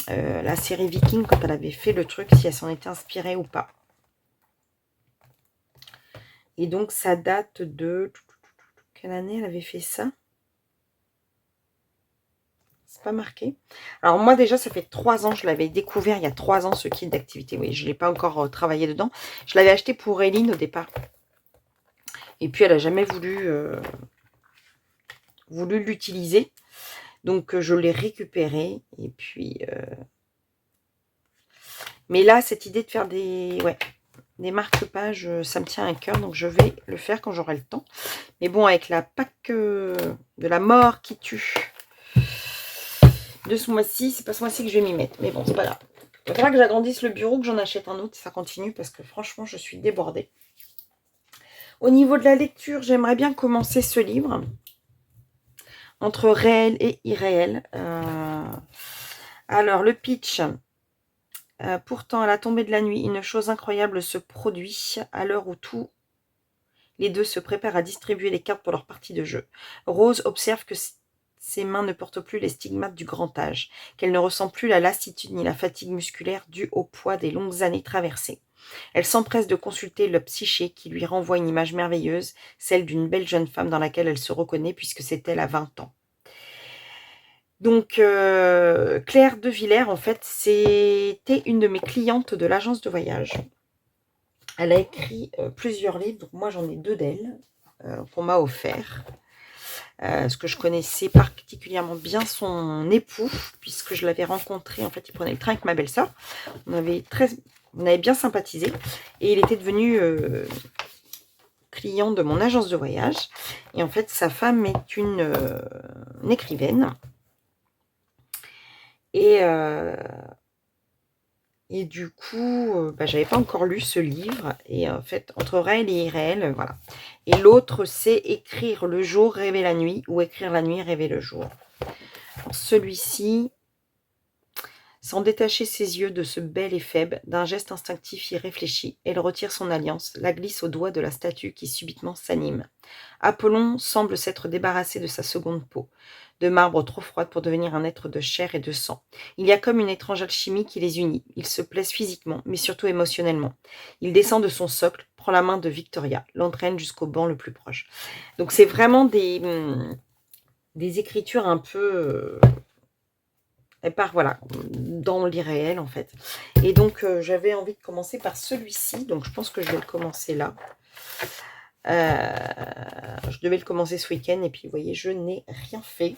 la série Viking quand elle avait fait le truc, si elle s'en était inspirée ou pas. Et donc ça date de... Quelle année elle avait fait ça? C'est pas marqué. Alors moi déjà ça fait 3 ans, je l'avais découvert il y a 3 ans ce kit d'activité. Oui, je ne l'ai pas encore travaillé dedans. Je l'avais acheté pour Eileen au départ. Et puis elle n'a jamais voulu l'utiliser. Donc je l'ai récupéré. Et puis... Mais là, cette idée de faire des marque-pages, ça me tient à cœur. Donc, je vais le faire quand j'aurai le temps. Mais bon, avec la Pâque de la mort qui tue de ce mois-ci, c'est pas ce mois-ci que je vais m'y mettre. Mais bon, c'est pas grave. Il faudra que j'agrandisse le bureau, que j'en achète un autre. Ça continue parce que franchement, je suis débordée. Au niveau de la lecture, j'aimerais bien commencer ce livre. Entre réel et irréel. Alors, le pitch... pourtant, à la tombée de la nuit, une chose incroyable se produit à l'heure où tous les deux se préparent à distribuer les cartes pour leur partie de jeu. Rose observe que ses mains ne portent plus les stigmates du grand âge, qu'elle ne ressent plus la lassitude ni la fatigue musculaire due au poids des longues années traversées. Elle s'empresse de consulter le psyché qui lui renvoie une image merveilleuse, celle d'une belle jeune femme dans laquelle elle se reconnaît puisque c'est elle à 20 ans. Donc, Claire de Villers, en fait, c'était une de mes clientes de l'agence de voyage. Elle a écrit plusieurs livres, donc moi j'en ai 2 d'elle, qu'on m'a offert. Parce que je connaissais particulièrement bien son époux, puisque je l'avais rencontré, en fait, il prenait le train avec ma belle-sœur. On avait bien sympathisé, et il était devenu client de mon agence de voyage. Et en fait, sa femme est une écrivaine. Et du coup, j'avais pas encore lu ce livre. Et en fait, entre réel et irréel, voilà. Et l'autre, c'est écrire le jour, rêver la nuit, ou écrire la nuit, rêver le jour. Celui-ci, Sans détacher ses yeux de ce bel et faible, d'un geste instinctif irréfléchi, elle retire son alliance, la glisse au doigt de la statue qui subitement s'anime. Apollon semble s'être débarrassé de sa seconde peau, de marbre trop froide pour devenir un être de chair et de sang. Il y a comme une étrange alchimie qui les unit. Ils se plaisent physiquement, mais surtout émotionnellement. Il descend de son socle, prend la main de Victoria, l'entraîne jusqu'au banc le plus proche. Donc c'est vraiment des écritures un peu... elle part, voilà, dans l'irréel, en fait. Et donc, j'avais envie de commencer par celui-ci. Donc, je pense que je vais le commencer là. Je devais le commencer ce week-end. Et puis, vous voyez, je n'ai rien fait.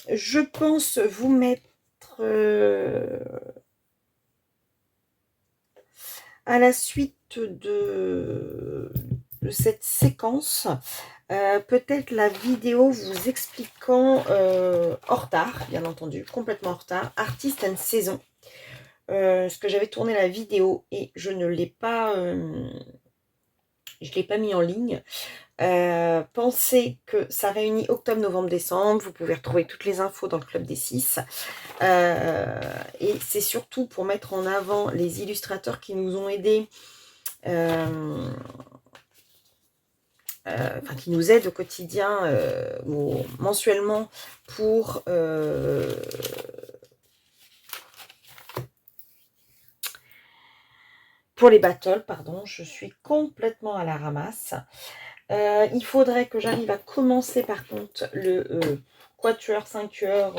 Je pense vous mettre... à la suite de cette séquence, peut-être la vidéo vous expliquant en retard, bien entendu, complètement en retard, Artist and Saison. Parce que j'avais tourné la vidéo et je ne l'ai pas, mis en ligne. Pensez que ça réunit octobre, novembre, décembre. Vous pouvez retrouver toutes les infos dans le Club des 6. Et c'est surtout pour mettre en avant les illustrateurs qui nous ont aidés, qui nous aident au quotidien ou mensuellement pour les battles, pardon. Je suis complètement à la ramasse. Il faudrait que j'arrive à commencer par contre le quatuor, 5 heures,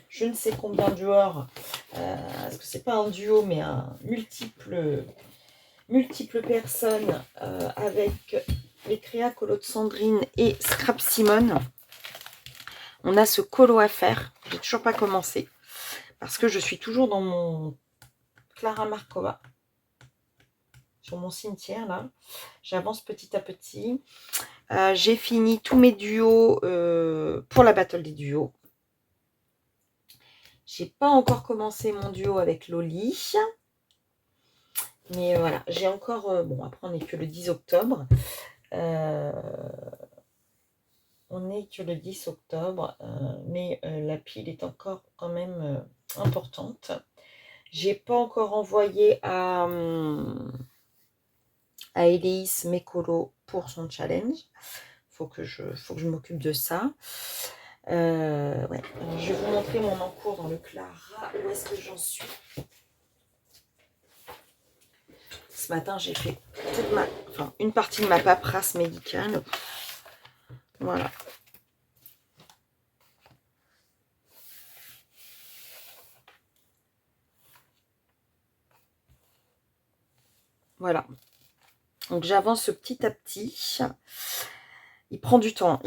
je ne sais combien d'heures, parce que c'est pas un duo mais un multiples personnes avec les créas Colo de Sandrine et Scrap Simone. On a ce colo à faire, j'ai toujours pas commencé parce que je suis toujours dans mon Clara Markova. Sur mon cimetière là, j'avance petit à petit. J'ai fini tous mes duos pour la battle des duos. J'ai pas encore commencé mon duo avec Loli, mais voilà, j'ai encore bon, après on n'est que le 10 octobre, mais la pile est encore quand même importante. J'ai pas encore envoyé à Elise Mekolo pour son challenge. Faut que je m'occupe de ça. Ouais. Alors, je vais vous montrer mon encours dans le Clara. Où est-ce que j'en suis? Ce matin, j'ai fait une partie de ma paperasse médicale. Voilà. Voilà. Donc j'avance petit à petit. Il prend du temps.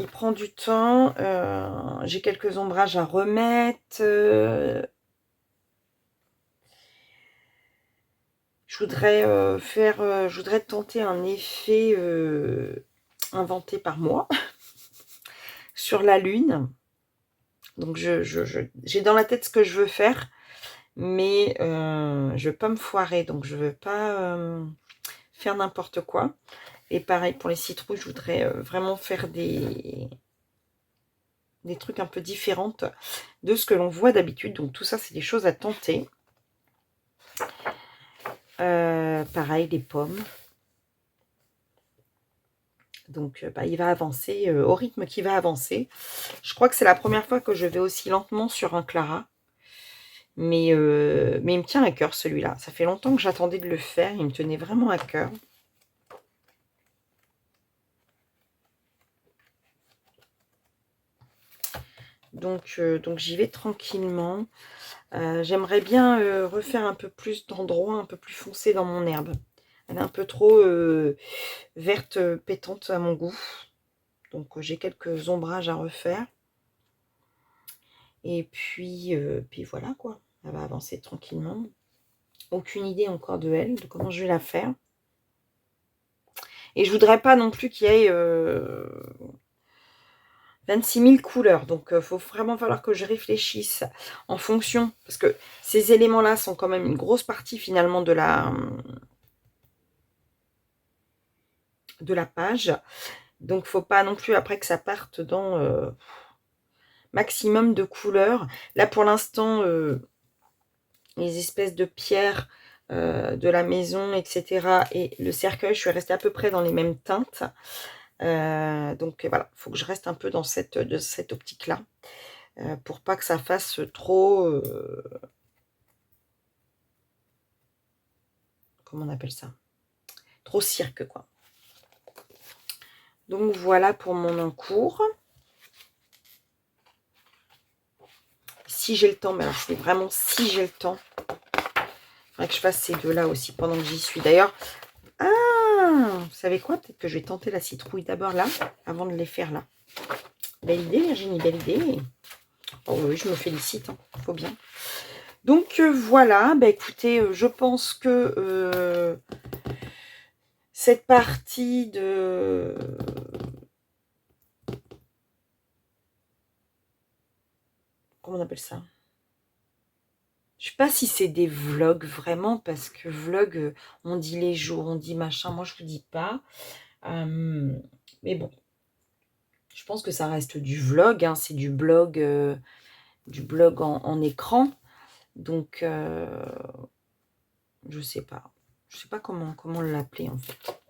J'ai quelques ombrages à remettre. Je voudrais tenter un effet inventé par moi sur la lune. Donc j'ai dans la tête ce que je veux faire, mais je veux pas me foirer, donc je veux pas faire n'importe quoi. Et pareil pour les citrouilles, je voudrais vraiment faire des trucs un peu différentes de ce que l'on voit d'habitude. Donc tout ça, c'est des choses à tenter. Pareil, les pommes. Donc il va avancer au rythme qu'il va avancer. Je crois que c'est la première fois que je vais aussi lentement sur un Clara. Mais il me tient à cœur celui-là. Ça fait longtemps que j'attendais de le faire. Il me tenait vraiment à cœur. Donc j'y vais tranquillement. J'aimerais bien refaire un peu plus d'endroits, un peu plus foncé dans mon herbe. Elle est un peu trop verte, pétante à mon goût. Donc j'ai quelques ombrages à refaire. Et puis voilà quoi. Elle va avancer tranquillement. Aucune idée encore de elle, de comment je vais la faire. Et je voudrais pas non plus qu'il y ait 26 000 couleurs. Donc il faut vraiment falloir que je réfléchisse en fonction. Parce que ces éléments-là sont quand même une grosse partie finalement de la page. Donc faut pas non plus après que ça parte dans... maximum de couleurs. Là, pour l'instant, les espèces de pierres de la maison, etc. et le cercueil, je suis restée à peu près dans les mêmes teintes. Donc voilà, il faut que je reste un peu dans cette optique-là. Pour pas que ça fasse trop... comment on appelle ça? Trop cirque, quoi. Donc voilà pour mon encours. Si j'ai le temps, mais alors c'est vraiment si j'ai le temps. Il faudrait que je fasse ces deux-là aussi pendant que j'y suis. D'ailleurs, vous savez quoi? Peut-être que je vais tenter la citrouille d'abord là, avant de les faire là. Belle idée, Virginie, belle idée. Oh oui, je me félicite, hein, faut bien. Donc voilà, bah écoutez, je pense que cette partie de... Comment on appelle ça? Je sais pas si c'est des vlogs vraiment, parce que vlog, on dit les jours, on dit machin. Moi, je vous dis pas. Mais bon, je pense que ça reste du vlog. Hein, c'est du blog en écran. Donc, je sais pas. Je sais pas comment l'appeler en fait.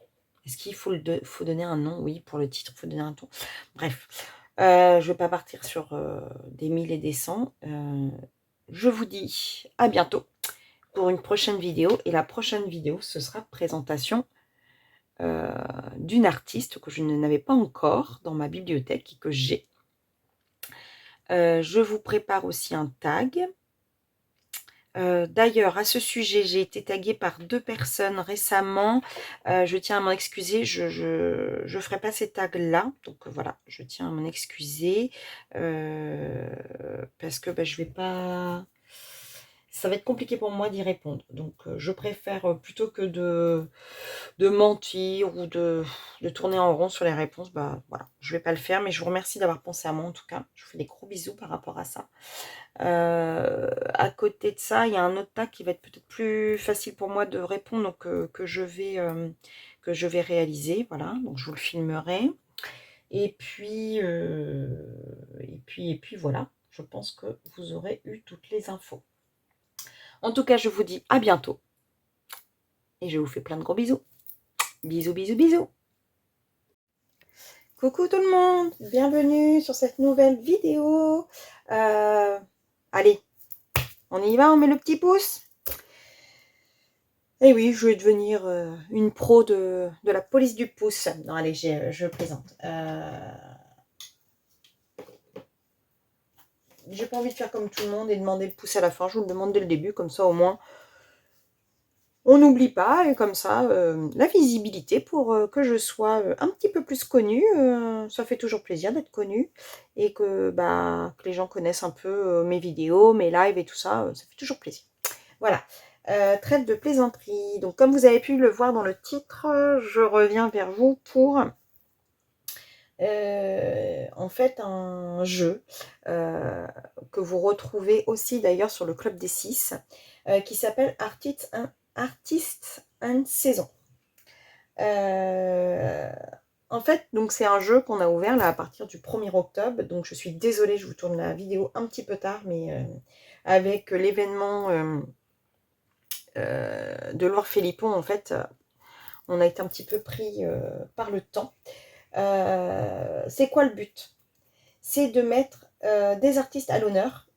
Est-ce qu'il faut donner un nom? Oui, pour le titre, il faut donner un ton. Bref, je vais pas partir sur des 1000 et des 100. Je vous dis à bientôt pour une prochaine vidéo. Et la prochaine vidéo, ce sera présentation d'une artiste que je n'avais pas encore dans ma bibliothèque et que j'ai. Je vous prépare aussi un tag. D'ailleurs, à ce sujet, j'ai été taguée par 2 personnes récemment. Je tiens à m'en excuser, je ferai pas ces tags-là. Donc voilà, je tiens à m'en excuser. Parce que je vais pas... Ça va être compliqué pour moi d'y répondre. Donc je préfère, plutôt que de mentir ou de tourner en rond sur les réponses, voilà, je vais pas le faire. Mais je vous remercie d'avoir pensé à moi en tout cas. Je vous fais des gros bisous par rapport à ça. À côté de ça, il y a un autre tag qui va être peut-être plus facile pour moi de répondre, donc que je vais réaliser. Voilà, donc je vous le filmerai. Et puis voilà, je pense que vous aurez eu toutes les infos. En tout cas, je vous dis à bientôt. Et je vous fais plein de gros bisous. Bisous, bisous, bisous. Coucou tout le monde, bienvenue sur cette nouvelle vidéo. Allez, on y va, on met le petit pouce. Et oui, je vais devenir une pro de la police du pouce. Non, allez, je plaisante. J'ai pas envie de faire comme tout le monde et demander le pouce à la fin. Je vous le demande dès le début, comme ça au moins on n'oublie pas. Et comme ça, la visibilité pour que je sois un petit peu plus connue. Ça fait toujours plaisir d'être connue. Et que les gens connaissent un peu mes vidéos, mes lives et tout ça. Ça fait toujours plaisir. Voilà. Trêve de plaisanterie. Donc, comme vous avez pu le voir dans le titre, je reviens vers vous pour en fait un jeu que vous retrouvez aussi d'ailleurs sur le Club des 6 qui s'appelle Artist and Saison. En fait, donc c'est un jeu qu'on a ouvert là à partir du 1er octobre. Donc, je suis désolée, je vous tourne la vidéo un petit peu tard, mais avec l'événement de Loire Philippon, en fait, on a été un petit peu pris par le temps. C'est quoi le but? C'est de mettre des artistes à l'honneur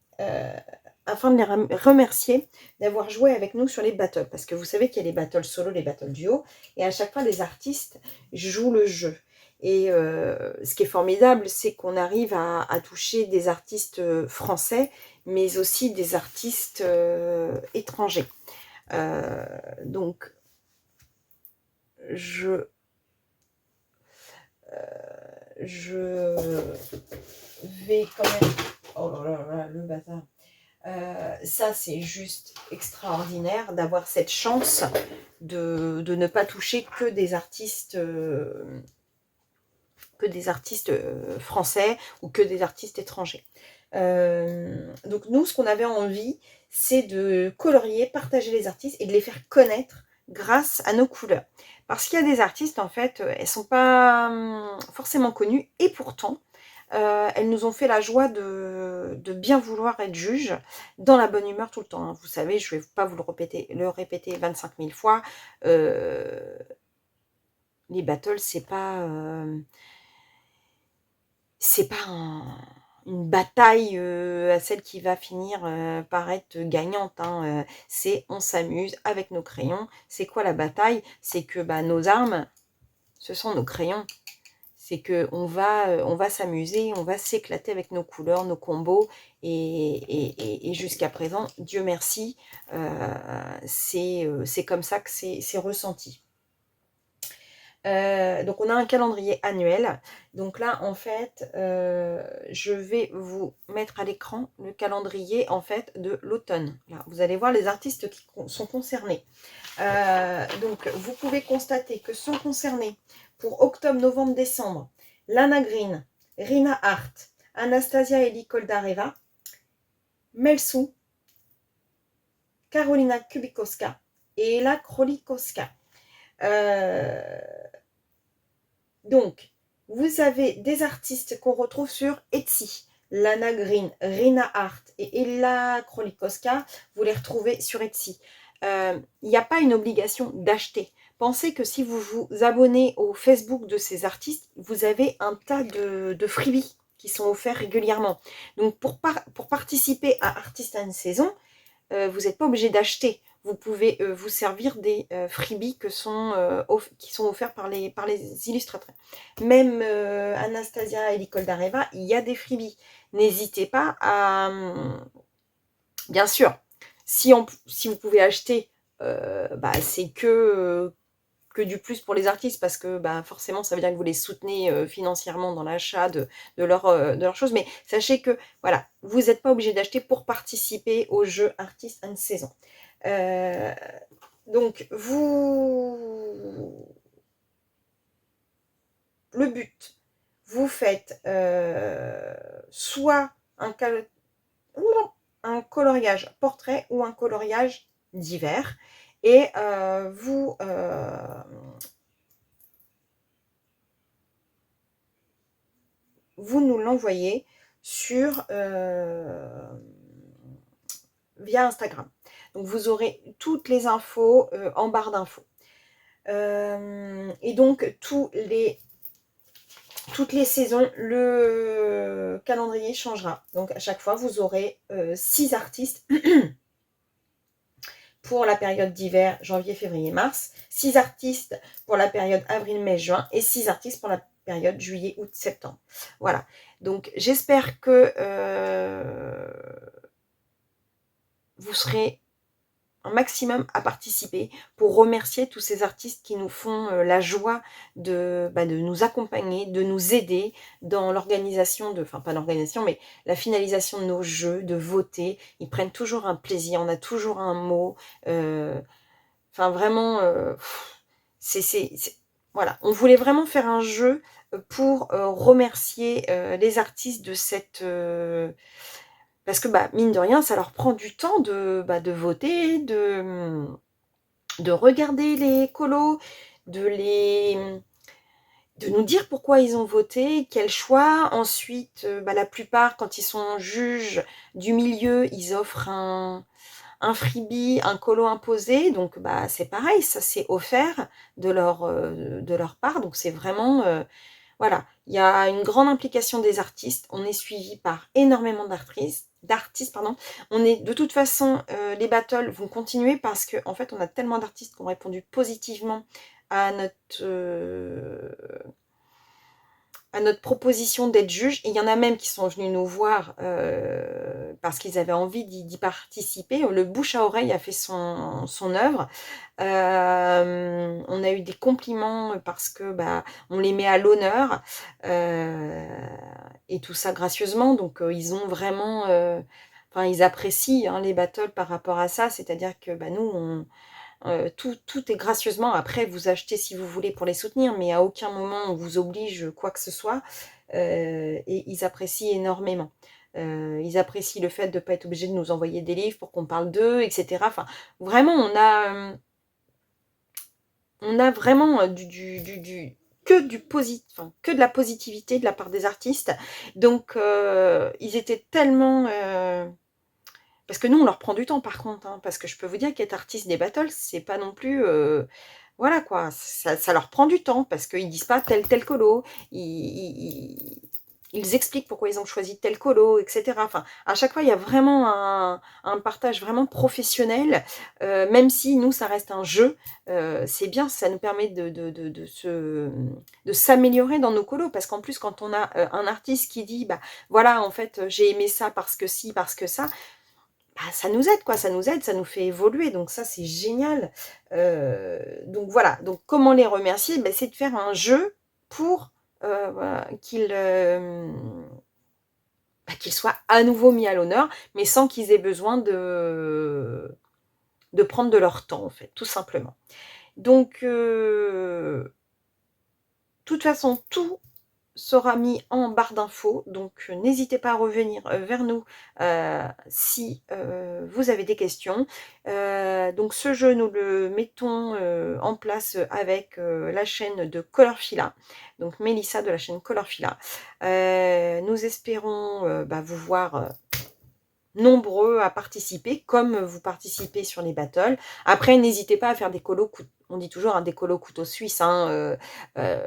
afin de les remercier d'avoir joué avec nous sur les battles. Parce que vous savez qu'il y a les battles solo, les battles duo, et à chaque fois, les artistes jouent le jeu. Et ce qui est formidable, c'est qu'on arrive à toucher des artistes français, mais aussi des artistes étrangers. Donc, je vais quand même... Oh là là, le bâtard. Ça, c'est juste extraordinaire d'avoir cette chance de ne pas toucher que des artistes français ou que des artistes étrangers. Donc nous, ce qu'on avait envie, c'est de colorier, partager les artistes et de les faire connaître grâce à nos couleurs. Parce qu'il y a des artistes, en fait, elles ne sont pas forcément connues, et pourtant, elles nous ont fait la joie de bien vouloir être juges, dans la bonne humeur tout le temps, hein. Vous savez, je ne vais pas vous le répéter 25 000 fois. Les battles, c'est pas une bataille à celle qui va finir par être gagnante, hein. C'est on s'amuse avec nos crayons. C'est quoi la bataille? C'est que nos armes, ce sont nos crayons. C'est qu'on va s'amuser, on va s'éclater avec nos couleurs, nos combos. Et jusqu'à présent, Dieu merci, c'est comme ça que c'est ressenti. Donc on a un calendrier annuel. Donc là en fait je vais vous mettre à l'écran le calendrier en fait de l'automne. Vous allez voir les artistes qui sont concernés. Donc vous pouvez constater que sont concernés pour octobre, novembre, décembre Lana Green, Rina Hart, Anastasia Eli Koldareva, Melsu, Karolina Kubikowska et Ela Krolikowska. Donc, vous avez des artistes qu'on retrouve sur Etsy. Lana Green, Rina Hart et Ela Krolikowska, vous les retrouvez sur Etsy. Il n'y a pas une obligation d'acheter. Pensez que si vous vous abonnez au Facebook de ces artistes, vous avez un tas de freebies qui sont offerts régulièrement. Donc, pour participer à Artist en Saison, vous n'êtes pas obligé d'acheter. Vous pouvez vous servir des freebies qui sont offerts par les illustrateurs. Même Anastasia et Koldareva, il y a des freebies. N'hésitez pas à... bien sûr, si vous pouvez acheter, c'est que du plus pour les artistes, parce que forcément, ça veut dire que vous les soutenez financièrement dans l'achat de leurs choses. Mais sachez que, voilà, vous n'êtes pas obligé d'acheter pour participer au jeu Artist en Saison. Donc, le but, vous faites soit un coloriage portrait ou un coloriage divers. Et vous nous l'envoyez sur via Instagram. Donc vous aurez toutes les infos en barre d'infos. Et donc toutes les saisons, le calendrier changera. Donc à chaque fois, vous aurez 6 artistes pour la période d'hiver, janvier, février, mars, 6 artistes pour la période avril, mai, juin, et 6 artistes pour la période juillet, août, septembre. Voilà. Donc j'espère que vous serez un maximum à participer pour remercier tous ces artistes qui nous font la joie de nous accompagner, de nous aider dans l'organisation enfin pas l'organisation, mais la finalisation de nos jeux, de voter. Ils prennent toujours un plaisir, on a toujours un mot. Enfin vraiment, voilà. On voulait vraiment faire un jeu pour remercier les artistes de cette... parce que mine de rien, ça leur prend du temps de voter, de regarder les colos, de nous dire pourquoi ils ont voté, quel choix. Ensuite, la plupart, quand ils sont juges du milieu, ils offrent un freebie, un colo imposé. Donc, c'est pareil, ça c'est offert de leur part. Donc, c'est vraiment... voilà, il y a une grande implication des artistes. On est suivi par énormément d'artistes. On est de toute façon, les battles vont continuer parce que en fait, on a tellement d'artistes qui ont répondu positivement à notre proposition d'être juge. Et il y en a même qui sont venus nous voir parce qu'ils avaient envie d'y participer. Le bouche à oreille a fait son œuvre. On a eu des compliments parce que on les met à l'honneur et tout ça gracieusement. Donc ils ont vraiment... ils apprécient les battles par rapport à ça. C'est-à-dire que nous, tout est gracieusement. Après, vous achetez si vous voulez pour les soutenir, mais à aucun moment on vous oblige quoi que ce soit. Et ils apprécient énormément. Ils apprécient le fait de ne pas être obligé de nous envoyer des livres pour qu'on parle d'eux, etc. Enfin, vraiment, on a vraiment que que de la positivité de la part des artistes. Donc, ils étaient tellement... parce que nous, on leur prend du temps, par contre, hein, parce que je peux vous dire qu'être artiste des battles, c'est pas non plus... voilà, quoi, ça leur prend du temps, parce qu'ils disent pas tel colo, ils expliquent pourquoi ils ont choisi tel colo, etc. Enfin, à chaque fois, il y a vraiment un partage vraiment professionnel, même si nous, ça reste un jeu, c'est bien, ça nous permet de s'améliorer dans nos colos, parce qu'en plus, quand on a un artiste qui dit, bah voilà, en fait, j'ai aimé ça parce que ci, parce que ça, bah, ça nous aide, quoi, ça nous aide, ça nous fait évoluer, donc ça, c'est génial. Donc voilà, donc comment les remercier? Ben, c'est de faire un jeu pour voilà, qu'ils soient à nouveau mis à l'honneur, mais sans qu'ils aient besoin de prendre de leur temps, en fait, tout simplement. Donc, de toute façon, tout sera mis en barre d'infos, donc n'hésitez pas à revenir vers nous si vous avez des questions. Donc ce jeu, nous le mettons en place avec la chaîne de Colorfila, donc Mélissa de la chaîne Colorfila. Nous espérons vous voir nombreux à participer, comme vous participez sur les battles. Après, n'hésitez pas à faire des colos, on dit toujours des colos couteau suisse, hein,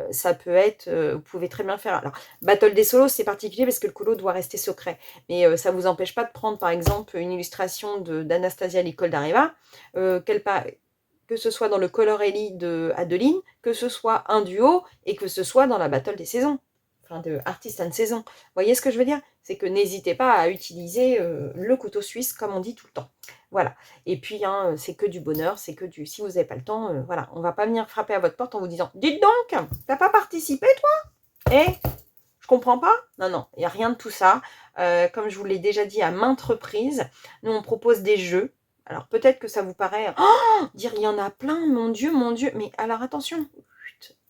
ça peut être, vous pouvez très bien faire. Alors, battle des solos, c'est particulier parce que le colo doit rester secret, mais ça ne vous empêche pas de prendre, par exemple, une illustration d'Anastasia l'école d'Areva, que ce soit dans le Color Ellie de Adeline, que ce soit un duo, et que ce soit dans la battle des saisons. De artiste and saison. Vous voyez ce que je veux dire? C'est que n'hésitez pas à utiliser le couteau suisse comme on dit tout le temps. Voilà. Et puis, hein, c'est que du bonheur, c'est que du... Si vous n'avez pas le temps, voilà. On ne va pas venir frapper à votre porte en vous disant « Dites donc, t'as pas participé, toi? Je comprends pas ?» Non, non, il n'y a rien de tout ça. Comme je vous l'ai déjà dit à maintes reprises, nous, on propose des jeux. Alors, peut-être que ça vous paraît... Oh, dire, il y en a plein, mon Dieu, mon Dieu. Mais alors, attention,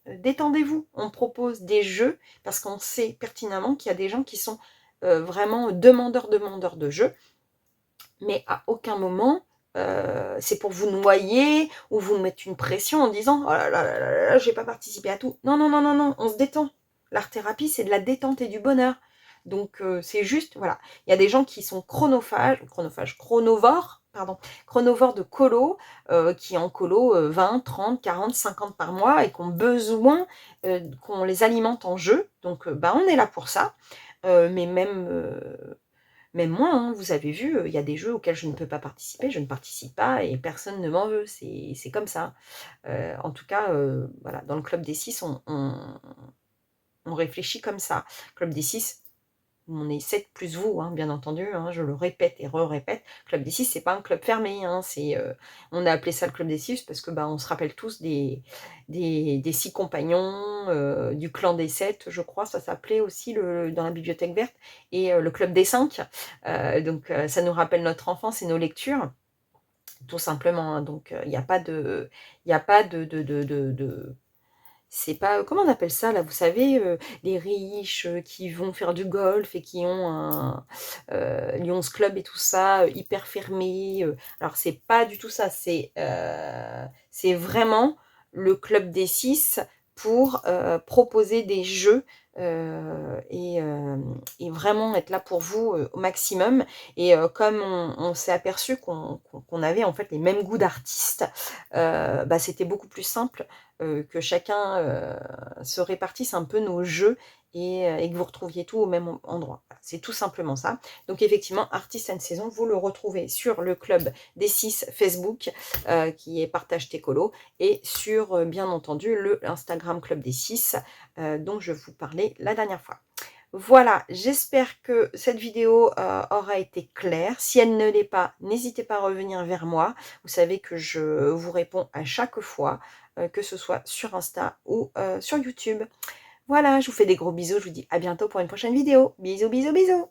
détendez-vous, on propose des jeux parce qu'on sait pertinemment qu'il y a des gens qui sont vraiment demandeurs de jeux, mais à aucun moment c'est pour vous noyer ou vous mettre une pression en disant « Oh là là là là là, j'ai pas participé à tout ». Non, non, non, non, non, on se détend. L'art-thérapie, c'est de la détente et du bonheur. Donc, c'est juste, voilà. Il y a des gens qui sont chronovores de colo, qui en colo 20, 30, 40, 50 par mois et qui ont besoin qu'on les alimente en jeu. Donc, on est là pour ça. Mais même moi, hein, vous avez vu, il y a des jeux auxquels je ne peux pas participer, je ne participe pas et personne ne m'en veut. C'est comme ça. En tout cas, voilà, dans le Club des 6, on réfléchit comme ça. Club des 6, on est 7 plus vous, hein, bien entendu, hein, je le répète et re-répète. Club des 6, c'est pas un club fermé, hein, on a appelé ça le Club des 6 parce que on se rappelle tous des 6 compagnons, du clan des 7, je crois, ça s'appelait aussi dans la bibliothèque verte, et le Club des 5. Donc ça nous rappelle notre enfance et nos lectures, tout simplement, hein. Donc il n'y a pas de... C'est pas, comment on appelle ça là, vous savez, les riches qui vont faire du golf et qui ont un Lions Club et tout ça, hyper fermé. Alors c'est pas du tout ça, c'est vraiment le Club des 6 pour proposer des jeux et vraiment être là pour vous au maximum. Et comme on s'est aperçu qu'on avait en fait les mêmes goûts d'artistes, c'était beaucoup plus simple que chacun se répartisse un peu nos jeux et que vous retrouviez tout au même endroit. Voilà, c'est tout simplement ça. Donc effectivement, Artist and Saison, vous le retrouvez sur le club des 6 Facebook, qui est Partage tes colos, et sur, bien entendu, le Instagram Club des 6, dont je vous parlais la dernière fois. Voilà, j'espère que cette vidéo aura été claire. Si elle ne l'est pas, n'hésitez pas à revenir vers moi. Vous savez que je vous réponds à chaque fois, que ce soit sur Insta ou sur YouTube. Voilà, je vous fais des gros bisous. Je vous dis à bientôt pour une prochaine vidéo. Bisous, bisous, bisous.